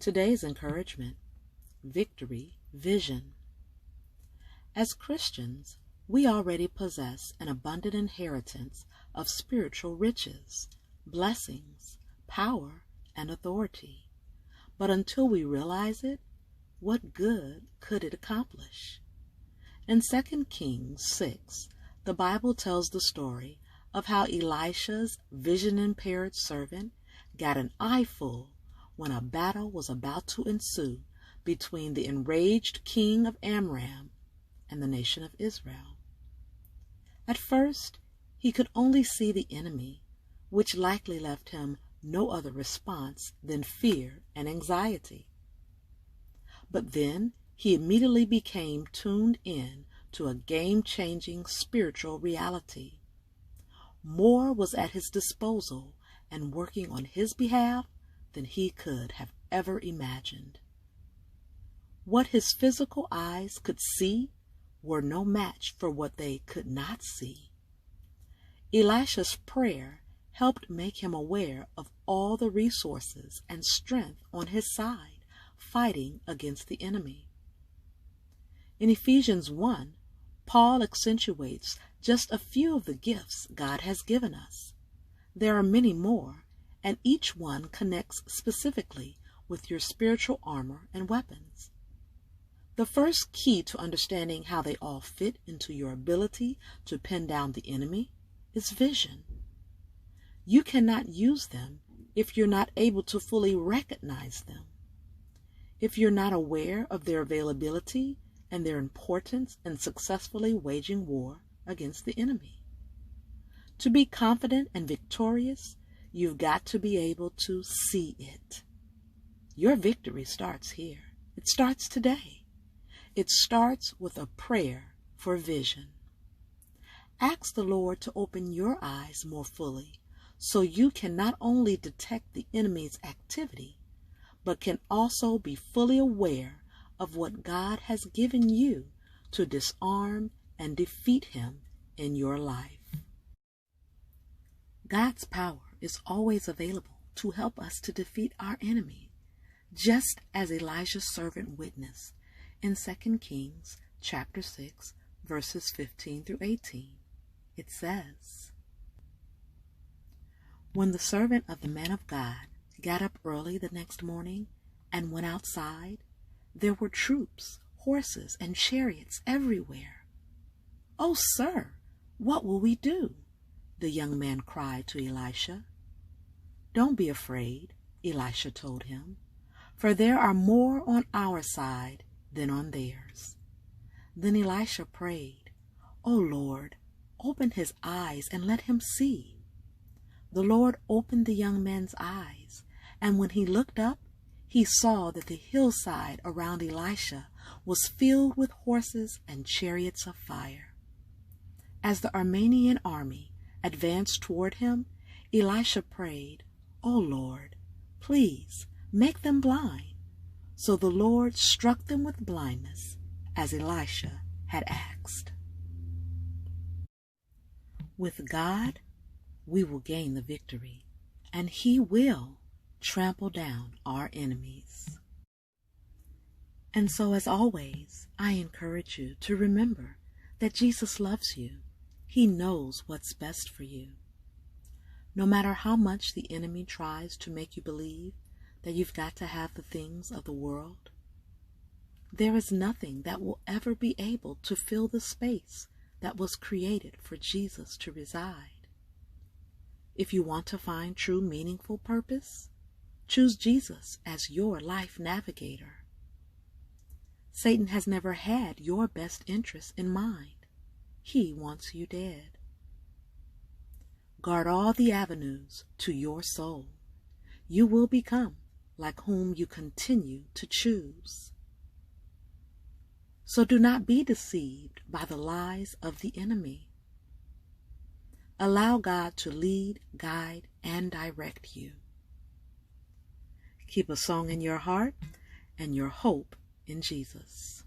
Today's encouragement: victory vision. As Christians, we already possess an abundant inheritance of spiritual riches, blessings, power, and authority. But until we realize it, what good could it accomplish? In 2 Kings 6, the Bible tells the story of how Elisha's vision-impaired servant got an eyeful when a battle was about to ensue between the enraged king of Amram and the nation of Israel. At first, he could only see the enemy, which likely left him no other response than fear and anxiety. But then he immediately became tuned in to a game-changing spiritual reality. More was at his disposal and working on his behalf than he could have ever imagined. What his physical eyes could see were no match for what they could not see. Elisha's prayer helped make him aware of all the resources and strength on his side, fighting against the enemy. In Ephesians 1, Paul accentuates just a few of the gifts God has given us. There are many more, and each one connects specifically with your spiritual armor and weapons. The first key to understanding how they all fit into your ability to pin down the enemy is vision. You cannot use them if you're not able to fully recognize them. If you're not aware of their availability and their importance in successfully waging war against the enemy. To be confident and victorious, you've got to be able to see it. Your victory starts here. It starts today. It starts with a prayer for vision. Ask the Lord to open your eyes more fully so you can not only detect the enemy's activity, but can also be fully aware of what God has given you to disarm and defeat him in your life. God's power is always available to help us to defeat our enemy, just as Elijah's servant witnessed in 2 Kings chapter 6, verses 15 through 18. It says, "When the servant of the man of God got up early the next morning and went outside, there were troops, horses, and chariots everywhere. 'Oh, sir, what will we do?' the young man cried to Elisha. 'Don't be afraid,' Elisha told him, 'for there are more on our side than on theirs.' Then Elisha prayed, 'O Lord, open his eyes and let him see.' The Lord opened the young man's eyes, and when he looked up, he saw that the hillside around Elisha was filled with horses and chariots of fire. As the Aramean army advanced toward him, Elisha prayed, 'O Lord, please make them blind.' So the Lord struck them with blindness, as Elisha had asked. With God, we will gain the victory, and he will trample down our enemies. And so, as always, I encourage you to remember that Jesus loves you. He knows what's best for you. No matter how much the enemy tries to make you believe that you've got to have the things of the world, there is nothing that will ever be able to fill the space that was created for Jesus to reside. If you want to find true meaningful purpose, choose Jesus as your life navigator. Satan has never had your best interests in mind. He wants you dead. Guard all the avenues to your soul. You will become like whom you continue to choose. So do not be deceived by the lies of the enemy. Allow God to lead, guide, and direct you. Keep a song in your heart and your hope in Jesus.